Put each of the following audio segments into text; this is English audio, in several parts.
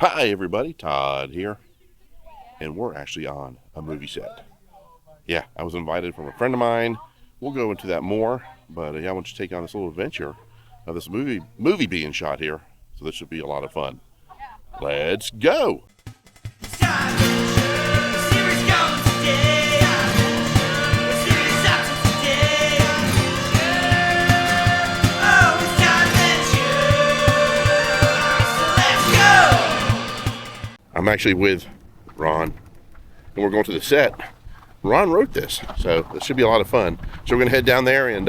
Hi everybody, Todd here, and we're actually on a movie set. Yeah, I was invited from a friend of mine. We'll go into that more, but I want you to take on this little adventure of this movie being shot here. So this should be a lot of fun. Let's go! I'm actually with Ron, and we're going to the set. Ron wrote this, so this should be a lot of fun. So we're going to head down there and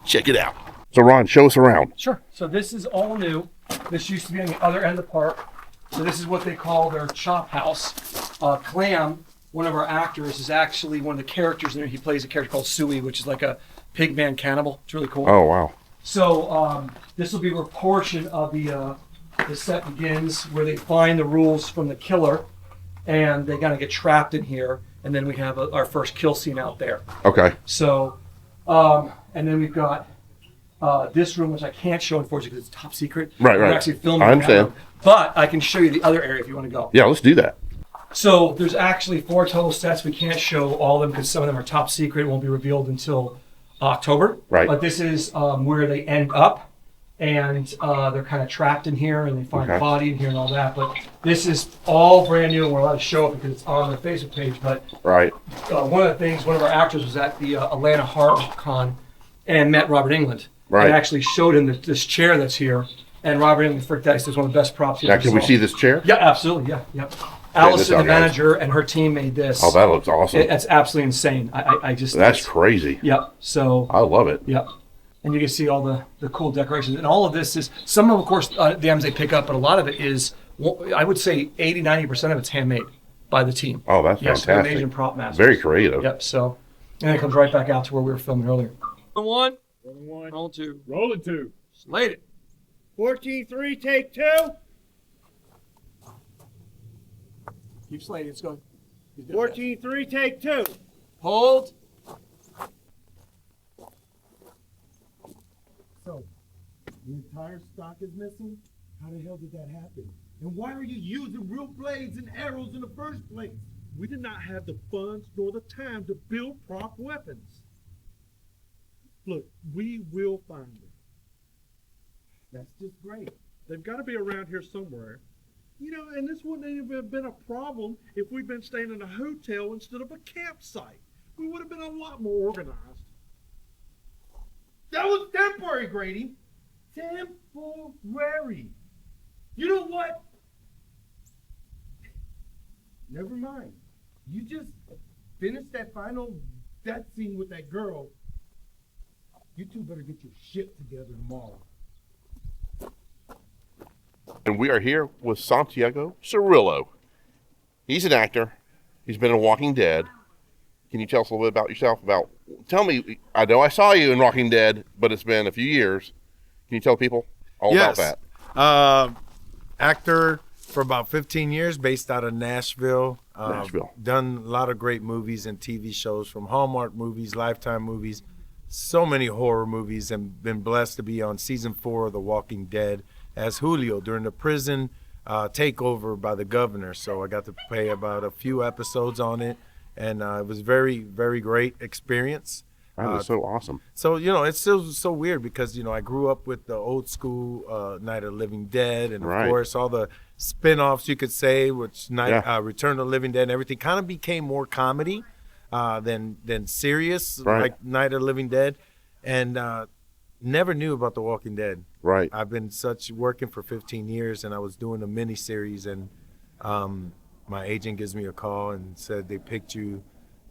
check it out. So Ron, show us around. Sure. So this is all new. This used to be on the other end of the park. So this is what they call their chop house. Clam, one of our actors, is actually one of the characters in there. He plays a character called Suey, which is like a pigman cannibal. It's really cool. Oh, wow. So this will be where a portion of the set begins, where they find the rules from the killer, and they gotta get trapped in here, and then we have our first kill scene out there. Okay. So, and then we've got this room, which I can't show unfortunately because it's top secret. Right. We're actually filming. I understand. But I can show you the other area if you want to go. Yeah, let's do that. So there's actually 4 total sets. We can't show all of them because some of them are top secret. It won't be revealed until October. Right. But this is where they end up. And they're kind of trapped in here, and they find a body in here and all that. But this is all brand new, and we're allowed to show it because it's on the Facebook page. But Right. One of the things, one of our actors was at the Atlanta Horror Con and met Robert Englund. Right. And actually showed him this chair that's here. And Robert Englund freaked out. He says it's one of the best props he Now, ever can we saw. see this chair? Yeah, absolutely. Yeah, yep. Allison, the manager, and her team made this. Oh, that looks awesome. It's absolutely insane. I just. That's crazy. Yep. So. I love it. Yep. And you can see all the cool decorations. And all of this is, some of course, the items they pick up, but a lot of it is, I would say 80-90% of it's handmade by the team. Oh, that's yes, fantastic. Amazing prop masters. Very creative. Yep. So, and it comes right back out to where we were filming earlier. Roll 1. Roll 2. Rolling 2. Slate it. 14-3, take 2. Keep slating. It's going. 14-3, take 2. Hold. So, the entire stock is missing? How the hell did that happen? And why are you using real blades and arrows in the first place? We did not have the funds nor the time to build prop weapons. Look, we will find them. That's just great. They've got to be around here somewhere. You know, and this wouldn't even have been a problem if we'd been staying in a hotel instead of a campsite. We would have been a lot more organized. That was temporary, Grady. Temporary. You know what? Never mind. You just finished that final death scene with that girl. You two better get your shit together tomorrow. And we are here with Santiago Cerillo. He's an actor. He's been in Walking Dead. Can you tell us a little bit about yourself? Tell me, I know I saw you in Walking Dead, but it's been a few years. Can you tell people all about that? Actor for about 15 years, based out of Nashville. Nashville. Done a lot of great movies and TV shows, from Hallmark movies, Lifetime movies, so many horror movies, and been blessed to be on season 4 of The Walking Dead as Julio during the prison takeover by the governor. So I got to play about a few episodes on it, and it was very, very great experience. That was so awesome. So, you know, it's still so weird because, you know, I grew up with the old school Night of the Living Dead, and of course all the spin-offs you could say, which Return of the Living Dead and everything kind of became more comedy than serious, like Night of the Living Dead, and never knew about The Walking Dead. Right. I've been working for 15 years, and I was doing a mini-series, and my agent gives me a call and said they picked you,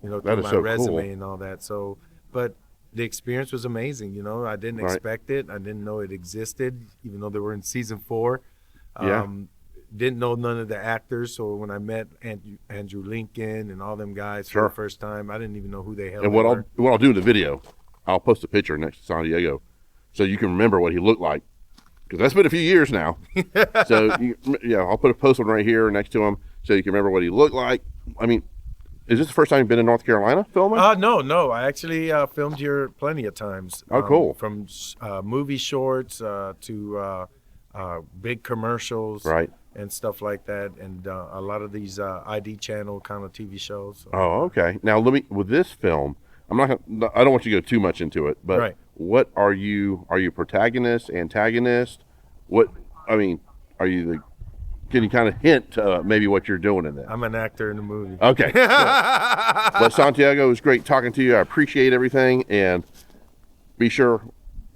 you know, through my resume and all that. So, but the experience was amazing. You know, I didn't expect it. I didn't know it existed, even though they were in season 4. Didn't know none of the actors. So when I met Andrew Lincoln and all them guys for the first time, I didn't even know who they held. And what I'll do in the video, I'll post a picture next to Santiago, so you can remember what he looked like, because that's been a few years now. So I'll put a post one right here next to him, so you can remember what he looked like. I mean, is this the first time you've been in North Carolina filming? No. I actually filmed here plenty of times. Oh, cool. From movie shorts to big commercials. Right. and stuff like that, and a lot of these ID channel kind of TV shows. So. Oh, okay. Now with this film, I don't want you to go too much into it, but right. What are you protagonist, antagonist? Are you can you kind of hint maybe what you're doing in that? I'm an actor in the movie. Okay. Cool. But Santiago, it was great talking to you. I appreciate everything, and be sure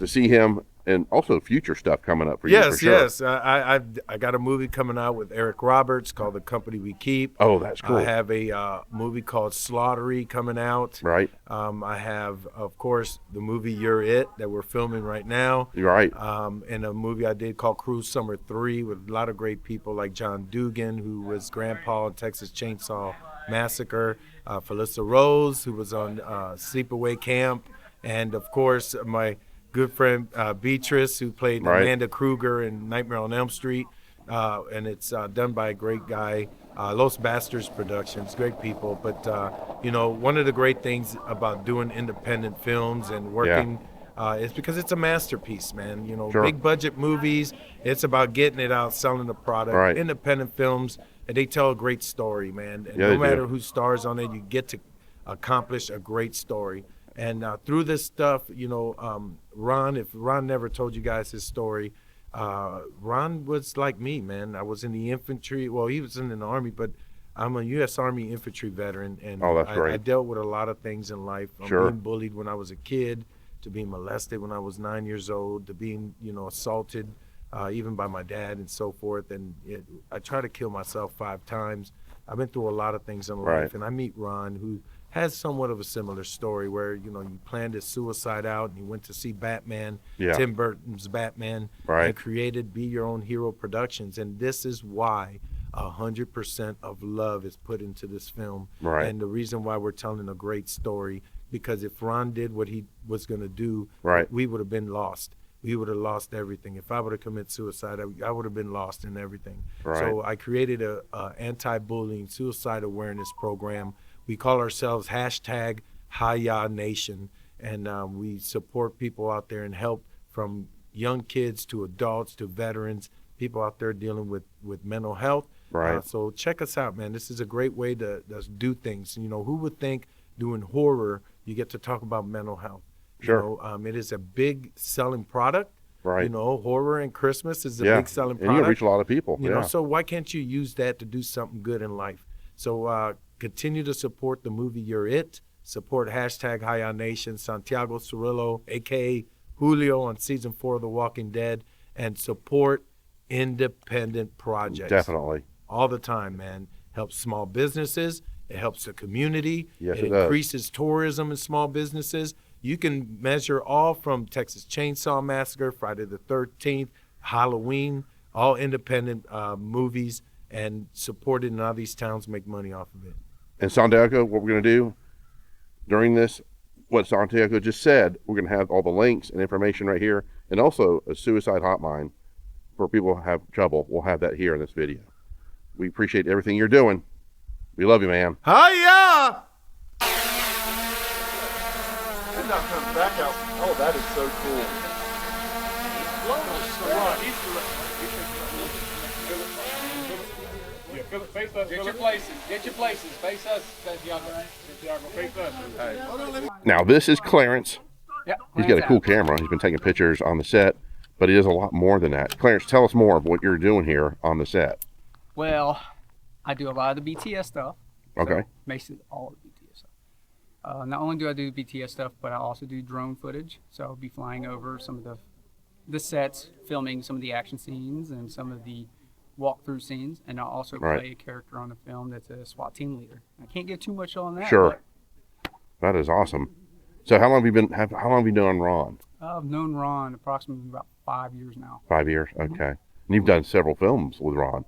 to see him and also future stuff coming up for you. For sure. Yes. I got a movie coming out with Eric Roberts called The Company We Keep. Oh, that's cool. I have a movie called Slaughtery coming out. Right. I have, of course, the movie You're It that we're filming right now. You're right. And a movie I did called Cruise Summer 3 with a lot of great people like John Dugan, who was Grandpa in Texas Chainsaw Massacre, Felissa Rose, who was on Sleepaway Camp, and, of course, my good friend Beatrice, who played Amanda Kruger in Nightmare on Elm Street, and it's done by a great guy, Los Bastards Productions, great people. But one of the great things about doing independent films and working is because it's a masterpiece, man. Sure. Big budget movies, it's about getting it out, selling the product. Right. Independent films, and they tell a great story, man. And no matter who stars on it, you get to accomplish a great story. And through this stuff, Ron, if Ron never told you guys his story, Ron was like me, man. I was in the infantry. Well, he was in the Army, but I'm a U.S. Army infantry veteran. And that's great. I dealt with a lot of things in life. Sure. Being bullied when I was a kid, to being molested when I was 9 years old, to being, assaulted even by my dad and so forth. And I tried to kill myself 5 times. I've been through a lot of things in life. Right. And I meet Ron, who has somewhat of a similar story where, you planned his suicide out and you went to see Batman, Tim Burton's Batman, and created Be Your Own Hero Productions. And this is why 100% of love is put into this film. Right. And the reason why we're telling a great story, because if Ron did what he was going to do, we would have been lost. We would have lost everything. If I would have committed suicide, I would have been lost in everything. Right. So I created a anti-bullying suicide awareness program. We call ourselves #HiYaNation, and we support people out there and help from young kids to adults to veterans, people out there dealing with mental health. Right. So check us out, man. This is a great way to do things. Who would think doing horror, you get to talk about mental health? Sure. It is a big selling product. Right. Horror and Christmas is a big selling product. And you reach a lot of people. So why can't you use that to do something good in life? So continue to support the movie You're It. Support #HiYaNation, Santiago Cerillo, a.k.a. Julio on season 4 of The Walking Dead, and support independent projects. Definitely. All the time, man. Helps small businesses. It helps the community. Yes, it increases tourism in small businesses. You can measure all from Texas Chainsaw Massacre, Friday the 13th, Halloween, all independent movies, and supported in all these towns make money off of it. And Santiago, what we're going to do during this, what Santiago just said, we're going to have all the links and information right here, and also a suicide hotline for people who have trouble. We'll have that here in this video. We appreciate everything you're doing. We love you, man. Hiya! And now comes back out. Oh, that is so cool. Get your places. Get your places. Face us, Santiago. Face us. Now, this is Clarence. Yep. He's got a cool camera. He's been taking pictures on the set, but he does a lot more than that. Clarence, tell us more of what you're doing here on the set. Well, I do a lot of the BTS stuff. Okay. So basically all of the BTS stuff. Not only do I do BTS stuff, but I also do drone footage. So I'll be flying over some of the sets, filming some of the action scenes and some of the walkthrough scenes, and I'll also play a character on the film that's a SWAT team leader. I can't get too much on that. Sure. That is awesome. So how long have you known Ron? I've known Ron approximately about 5 years now. 5 years. Okay. And you've done several films with Ron.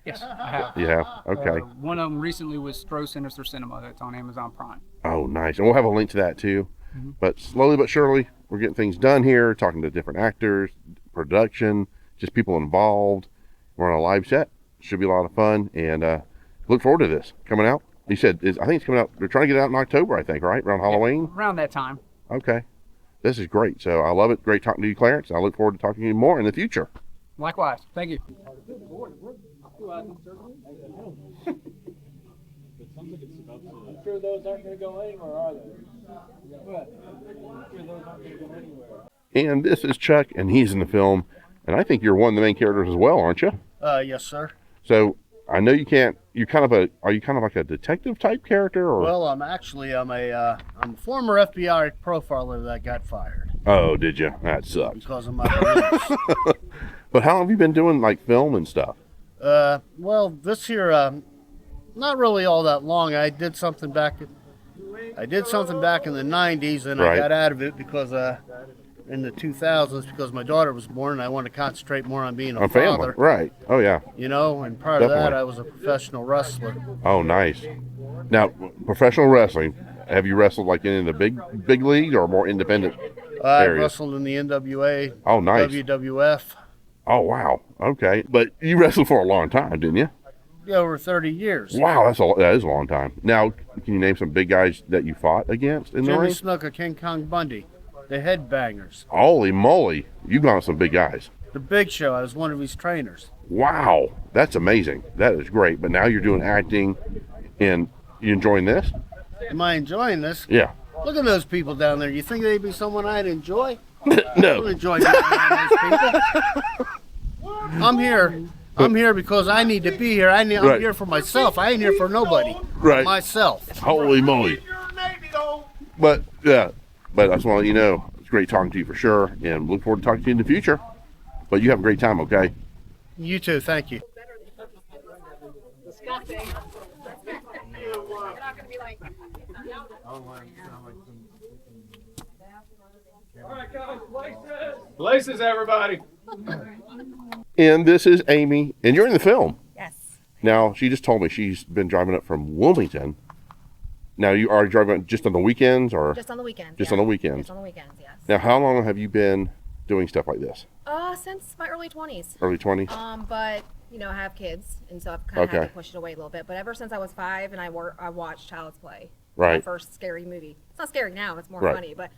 Yes, I have. You have? Okay. One of them recently was Stro Sinister Cinema. That's on Amazon Prime. Oh, nice. And we'll have a link to that too. Mm-hmm. But slowly but surely, we're getting things done here, talking to different actors, production, just people involved. We're on a live set. Should be a lot of fun, and look forward to this coming out. You said, I think it's coming out. They're trying to get it out in October, I think, right? Around Halloween? Around that time. Okay. This is great. So I love it. Great talking to you, Clarence. I look forward to talking to you more in the future. Likewise. Thank you. I'm sure those aren't going to go anywhere, are they? What? I'm sure those aren't going to go anywhere. And this is Chuck, and he's in the film. And I think you're one of the main characters as well, aren't you? Yes, sir. So I know you can't. You're kind of a. Are you kind of like a detective type character, or? Well, I'm a former FBI profiler that got fired Oh, did you? That sucks. because of my beliefs. But how long have you been doing like film and stuff? Well, this here, not really all that long. I did something back in the 90s, and Right. I got out of it because in the 2000s, because my daughter was born, and I wanted to concentrate more on being a On father. family, right? Oh yeah. You know, and prior to that, Definitely. I was a professional wrestler. Oh, nice. Now, professional wrestling. Have you wrestled like in the big league or more independent I areas? wrestled in the NWA, Oh, nice. WWF. Oh, wow. Okay, but you wrestled for a long time, didn't you? Yeah, over 30 years. Wow, that is a long time. Now, can you name some big guys that you fought against in the Jimmy ring? Snuka, King Kong Bundy, the Headbangers, Holy moly, you've gone with some big guys. the Big Show. I was one of his trainers. Wow, that's amazing. That is great. But now you're doing acting, and you enjoying this? Am I enjoying this? Yeah. Look at those people down there. You think they'd be someone I'd enjoy? I don't No. enjoy being around those people. I'm here because I need to be here. I'm Right. here for myself. I ain't here for nobody. Right. Myself. Holy moly. But yeah, but I just want to let you know, it's great talking to you for sure, and look forward to talking to you in the future. But you have a great time, okay? You too. Thank you. All right, guys, places. Places, everybody. And this is Amy, and you're in the film. Yes. Now, she just told me she's been driving up from Wilmington. Now, you are driving just on the weekends, or? Just on the weekends. Just yeah. on the weekends. Just on the weekends, yes. Now, how long have you been doing stuff like this? Since my early 20s. Early 20s? But I have kids, and so I've kind of had Okay. to push it away a little bit. But ever since I was 5, and I watched Child's Play. Right. My first scary movie. It's not scary now; it's more Right. funny. But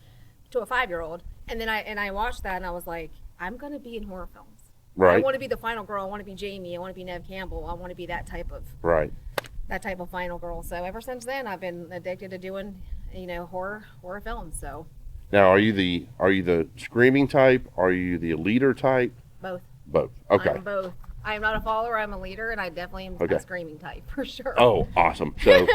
to a 5-year-old, and then I watched that, and I was like, I'm gonna be in horror films. I Right. want to be the final girl. I want to be Jamie. I want to be Nev Campbell. I want to be that type of final girl. So ever since then, I've been addicted to doing, horror films. So Now, are you the screaming type? Are you the leader type? both. Both. Okay. I'm both. I am not a follower. I'm a leader, and I definitely am Okay. a screaming type for sure. Oh, awesome. So,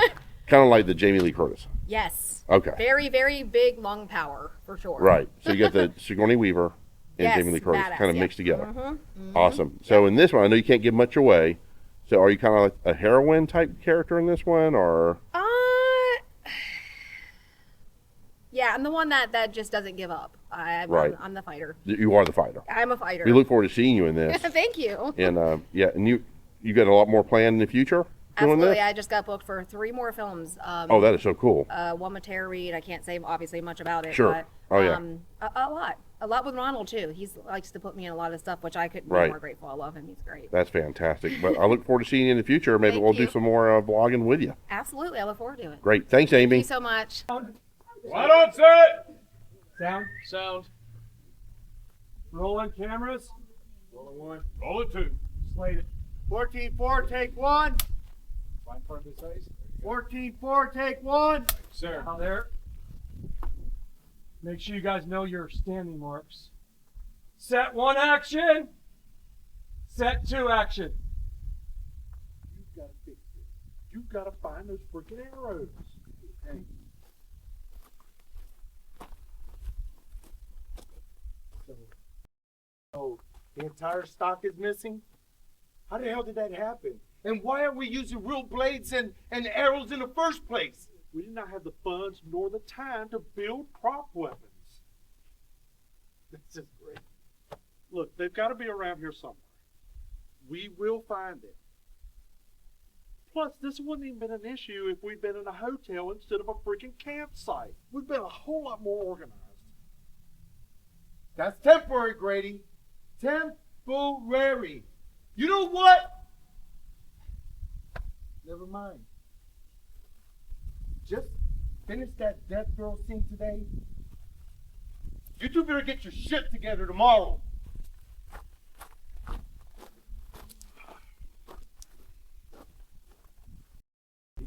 kind of like the Jamie Lee Curtis. Yes. Okay. Very, very big lung power for sure. Right. So you got the Sigourney Weaver and Yes, Jamie Lee Curtis badass, kind of yeah. mixed together. Mm-hmm. Awesome. So in this one, I know you can't give much away. So are you kind of like a heroine type character in this one, or? Yeah, I'm the one that just doesn't give up. Right. I'm the fighter. You are the fighter. I'm a fighter. We look forward to seeing you in this. Thank you. And yeah, and you got a lot more planned in the future doing Absolutely. this? I just got booked for 3 more films. Oh, that is so cool. One with Tara Reid. I can't say obviously much about it. Sure. But, Oh, yeah. A lot with Ronald too. He likes to put me in a lot of stuff, which I couldn't be Right. more grateful. I love him. He's great. That's fantastic. But I look forward to seeing you in the future. Maybe Thank we'll you. do some more vlogging with you. Absolutely. I look forward to it. Great. Thanks, Amy. Thank you so much. Right on set. Sound. Rolling cameras. Rolling 1. Rolling 2. Slate it. 14-4, take 1. Right in front of his face. 14-4, take 1. Sir. Out there. Make sure you guys know your standing marks. Set 1, action. Set 2, action. You've got to fix it. You've got to find those freaking arrows. Hey. So, the entire stock is missing? How the hell did that happen? And why are we using real blades and arrows in the first place? We did not have the funds nor the time to build prop weapons. This is great. Look, they've got to be around here somewhere. We will find it. Plus, this wouldn't even been an issue if we'd been in a hotel instead of a freaking campsite. We've been a whole lot more organized. That's temporary, Grady. Temporary. You know what? Never mind. Just finish that death girl scene today. You two better get your shit together tomorrow.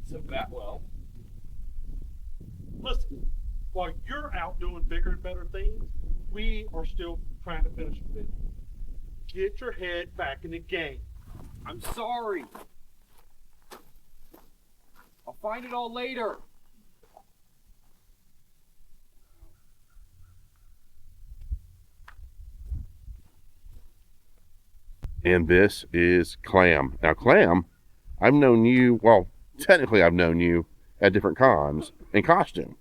So that well. Listen, while you're out doing bigger and better things, we are still trying to finish the film. Get your head back in the game. I'm sorry. I'll find it all later. And this is Clam. Now, Clam, I've known you, well, technically I've known you at different cons in costume.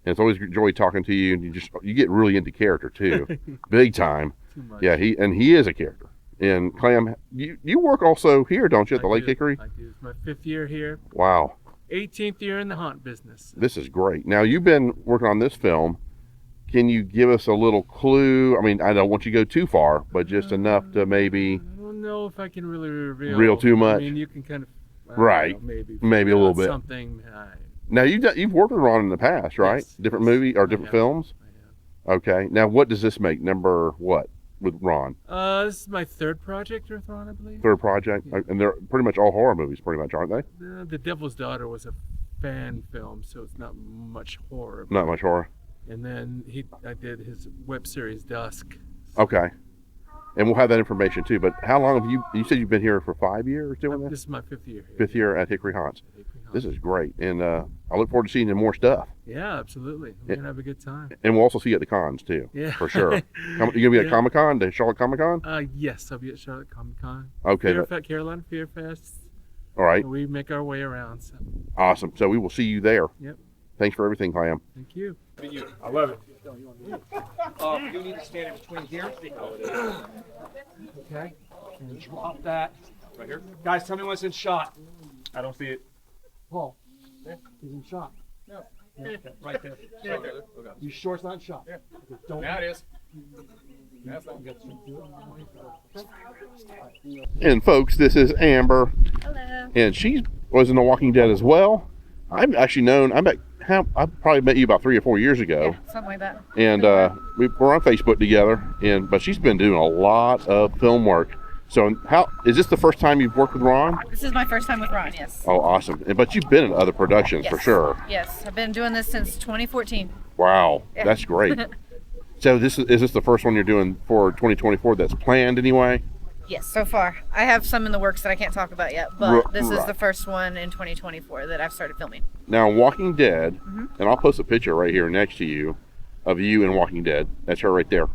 And it's always a joy talking to you, and you get really into character too. Big time. Too much. Yeah, he is a character. And Clam, you work also here, don't you, at the Lake Hickory? I do. It's my 5th year here. Wow. 18th year in the haunt business. This is great. Now, you've been working on this film. Can you give us a little clue? I mean, I don't want you to go too far, but just enough to maybe... I don't know if I can really reveal. Real too much? I mean, you can kind of... Right. Know, maybe a little bit. Something. Now, you've worked with Ron in the past, right? Yes, different yes, movie or different films? I have. Okay. Now, what does this make? Number what with Ron? This is my 3rd project with Ron, I believe. 3rd project? Yeah. And they're pretty much all horror movies, pretty much, aren't they? The Devil's Daughter was a fan film, so it's not much horror. Not much horror. And then I did his web series Dusk. Okay. And we'll have that information too. But how long have you said you've been here for 5 years doing this? This is my 5th year here. 5th year at Hickory Haunts. Hickory Haunts. This is great. And I look forward to seeing more stuff. Yeah, absolutely. We're going to have a good time. And we'll also see you at the cons too. Yeah. For sure. You going to be at Comic-Con, the Charlotte Comic-Con? Yes, I'll be at Charlotte Comic Con. Okay. Carolina Fear Fest. All right. We make our way around. So. Awesome. So we will see you there. Yep. Thanks for everything, Clam. Thank you. I love it. You need to stand in between here. Okay. And drop that. Right here? Guys, tell me when it's in shot. I don't see it. Paul, he's in shot. No. Yeah, right there. Right there. Okay. You sure it's not in shot? Yeah. Okay, don't. Now it is. That's not good. And folks, this is Amber. Hello. And she was in The Walking Dead as well. I've actually known, I probably met you about 3 or 4 years ago. Yeah, something like that. And we're on Facebook together. But she's been doing a lot of film work. So is this the first time you've worked with Ron? This is my first time with Ron, yes. Oh, awesome. But you've been in other productions for sure. Yes, I've been doing this since 2014. Wow, Yeah. that's great. So is this the first one you're doing for 2024 that's planned anyway? Yes, so far. I have some in the works that I can't talk about yet, but this is the first one in 2024 that I've started filming. Now, Walking Dead, and I'll post a picture right here next to you of you in Walking Dead. That's her right there.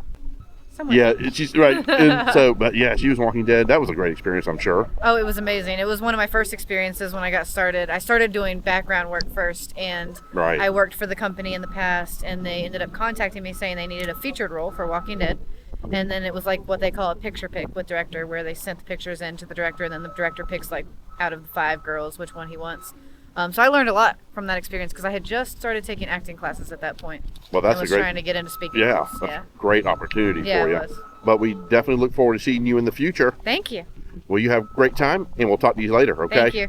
Somewhere. Yeah, she's right. And so, but yeah, she was Walking Dead. That was a great experience, I'm sure. Oh, it was amazing. It was one of my first experiences when I got started. I started doing background work first, and Right. I worked for the company in the past, and they ended up contacting me saying they needed a featured role for Walking Dead. And then it was like what they call a picture pick with director, where they sent the pictures in to the director, and then the director picks like out of the 5 girls which one he wants. So I learned a lot from that experience because I had just started taking acting classes at that point. Well, that's and was a great, trying to get into speaking. yeah, roles. that's a great opportunity Yeah, for it you. was. But we definitely look forward to seeing you in the future. Thank you. Well, you have a great time, and we'll talk to you later, okay? Thank you.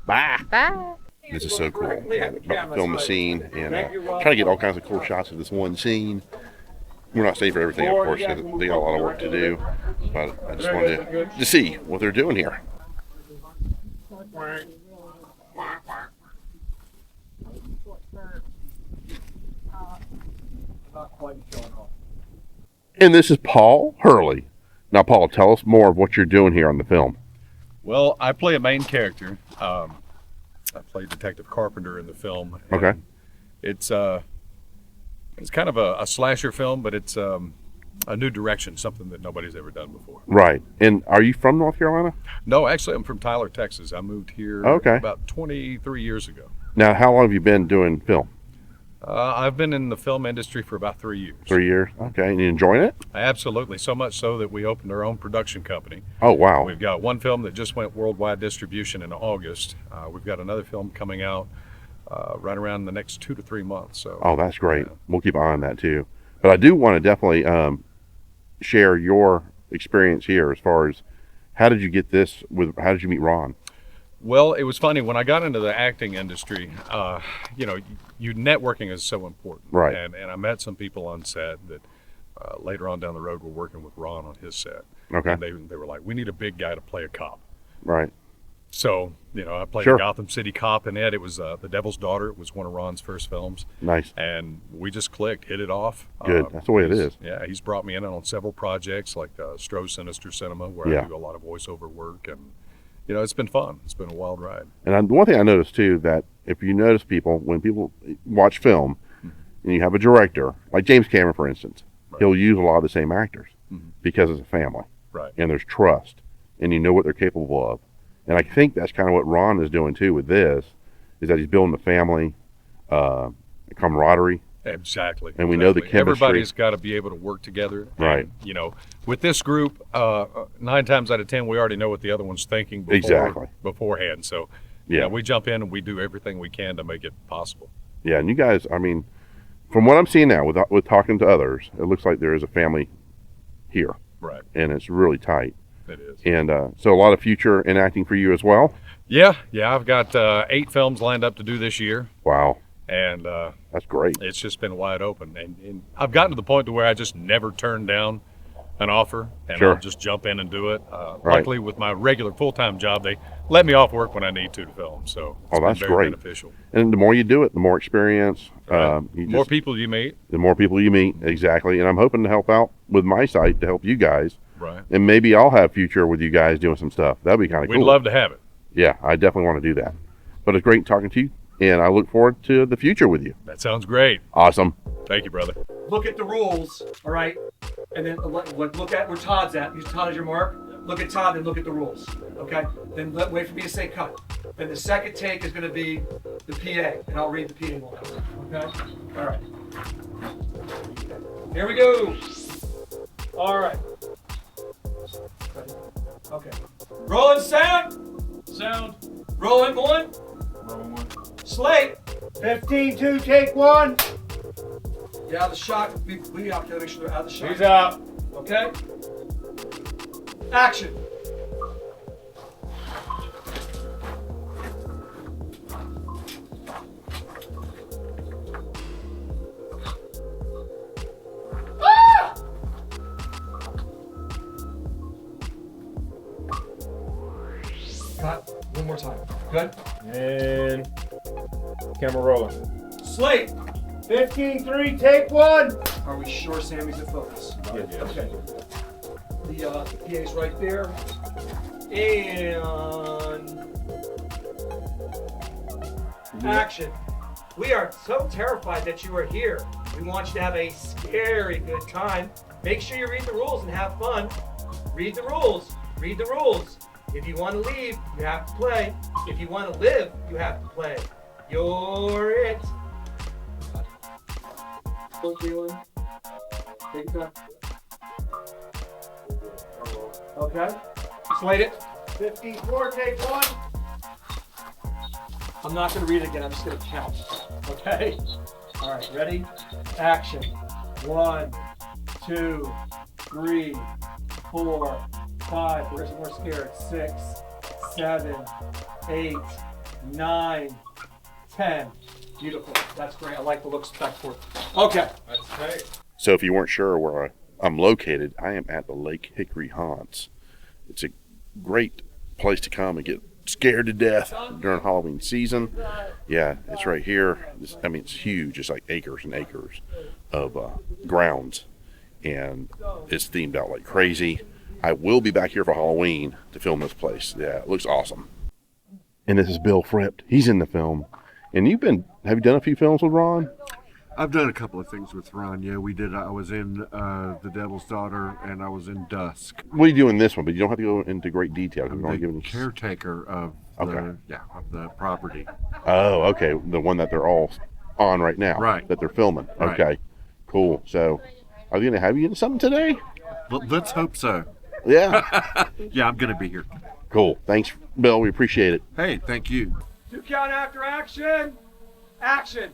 Bye. Bye. This is so cool. About to film the scene and try to get all kinds of cool shots of this one scene. We're not staying for everything, of course, because they got a lot of work to do. But I just wanted to see what they're doing here. And this is Paul Hurley. Now, Paul, tell us more of what you're doing here on the film. Well, I play a main character. I play Detective Carpenter in the film. Okay. It's kind of a slasher film, but it's a new direction, something that nobody's ever done before. Right. And are you from North Carolina? No, actually, I'm from Tyler, Texas. I moved here about 23 years ago. Now, how long have you been doing film? I've been in the film industry for about 3 years. 3 years. Okay. And you enjoying it? Absolutely. So much so that we opened our own production company. Oh, wow. We've got one film that just went worldwide distribution in August. We've got another film coming out right around the next 2 to 3 months. So. Oh, that's great. We'll keep an eye on that too. But I do want to definitely share your experience here as far as how did you get this how did you meet Ron? Well, it was funny when I got into the acting industry. Networking is so important, right? And I met some people on set that later on down the road were working with Ron on his set. Okay. And they were like, we need a big guy to play a cop. Right. So, I played Sure. a Gotham City cop in it. It was The Devil's Daughter. It was one of Ron's first films. Nice. And we just clicked, hit it off. Good. That's the way it is. Yeah, he's brought me in on several projects like Stroh Sinister Cinema, where I do a lot of voiceover work. And, it's been fun. It's been a wild ride. And one thing I noticed, too, that if you notice when people watch film and you have a director, like James Cameron, for instance, he'll use a lot of the same actors because it's a family. Right. And there's trust. And you know what they're capable of. And I think that's kind of what Ron is doing too with this, is that he's building the family, camaraderie. Exactly. And we know the chemistry. Everybody's got to be able to work together. Right. And, with this group, 9 times out of 10, we already know what the other one's thinking beforehand. So, we jump in and we do everything we can to make it possible. Yeah, and you guys, I mean, from what I'm seeing now with talking to others, it looks like there is a family here. Right. And it's really tight. It is. And so a lot of future in acting for you as well? Yeah, I've got 8 films lined up to do this year. Wow. And that's great. It's just been wide open. And I've gotten to the point to where I just never turn down an offer, and I'll just jump in and do it. Luckily, with my regular full-time job, they let me off work when I need to film. So it's that's been very great. beneficial. And the more you do it, the more experience. Right. More people you meet. The more people you meet, exactly. And I'm hoping to help out with my site to help you guys. Right. And maybe I'll have future with you guys doing some stuff. That'd be kind of cool. We'd love to have it. Yeah, I definitely want to do that. But it's great talking to you, and I look forward to the future with you. That sounds great. Awesome. Thank you, brother. Look at the rules, all right? And then look at where Todd's at. Use Todd as your mark. Look at Todd, then look at the rules, okay? Then wait for me to say cut. Then the second take is going to be the PA, and I'll read the PA lines, okay? All right. Here we go. All right. Okay. Rolling sound. Rolling one. Slate. 15-2, take 1. Get out of the shot. We have to make sure they're out of the shot. He's out. Okay. Action. Cut. One more time. Good. And camera rolling. Slate. 15-3, take 1. Are we sure Sammy's in focus? Yes. Okay. The PA's right there. And action. We are so terrified that you are here. We want you to have a scary good time. Make sure you read the rules and have fun. Read the rules. Read the rules. If you want to leave, you have to play. If you want to live, you have to play. You're it. Still feeling? Take time. Okay. Slate it. 15-4, take 1. I'm not going to read it again. I'm just going to count. Okay? All right. Ready? Action. 1, 2, 3, 4, 5. We're more scared. 6, 7, 8, 9, 10. Beautiful. That's great. I like the looks back forth. Okay. That's great. So if you weren't sure where I'm located, I am at the Lake Hickory Haunts. It's a great place to come and get scared to death during Halloween season. Yeah, it's right here. It's huge. It's like acres and acres of grounds, and it's themed out like crazy. I will be back here for Halloween to film this place. Yeah, it looks awesome. And this is Bill Fripp. He's in the film. And have you done a few films with Ron? I've done a couple of things with Ron. Yeah, we did. I was in The Devil's Daughter, and I was in Dusk. What do you do in this one? But you don't have to go into great detail. I'm the caretaker of the property. Oh, okay. The one that they're all on right now. Right. That they're filming. Right. Okay. Cool. So, are they going to have you in something today? Let's hope so. Yeah. Yeah, I'm going to be here. Cool. Thanks, Bill. We appreciate it. Hey, thank you. 2 count after action. Action.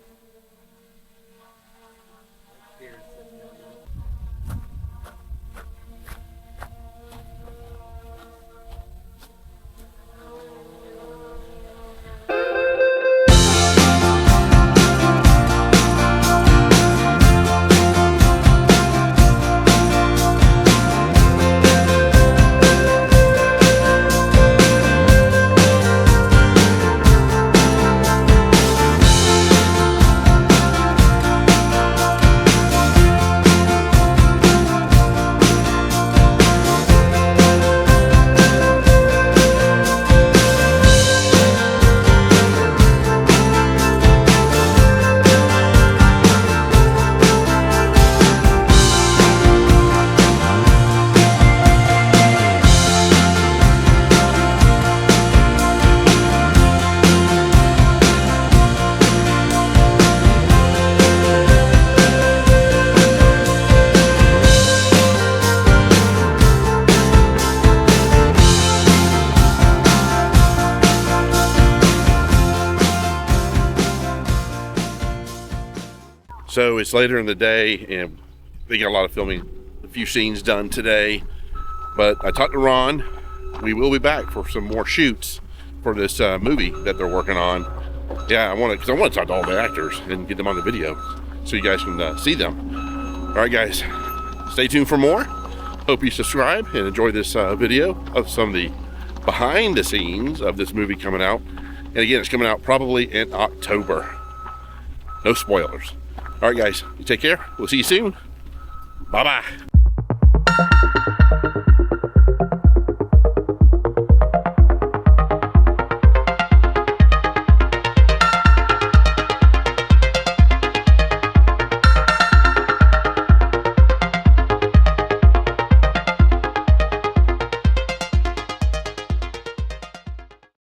So it's later in the day, and they got a lot of filming, a few scenes done today. But I talked to Ron. We will be back for some more shoots for this movie that they're working on. Yeah, I want to talk to all the actors and get them on the video so you guys can see them. All right, guys, stay tuned for more. Hope you subscribe and enjoy this video of some of the behind the scenes of this movie coming out. And again, it's coming out probably in October. No spoilers. All right, guys, you take care. We'll see you soon. Bye-bye.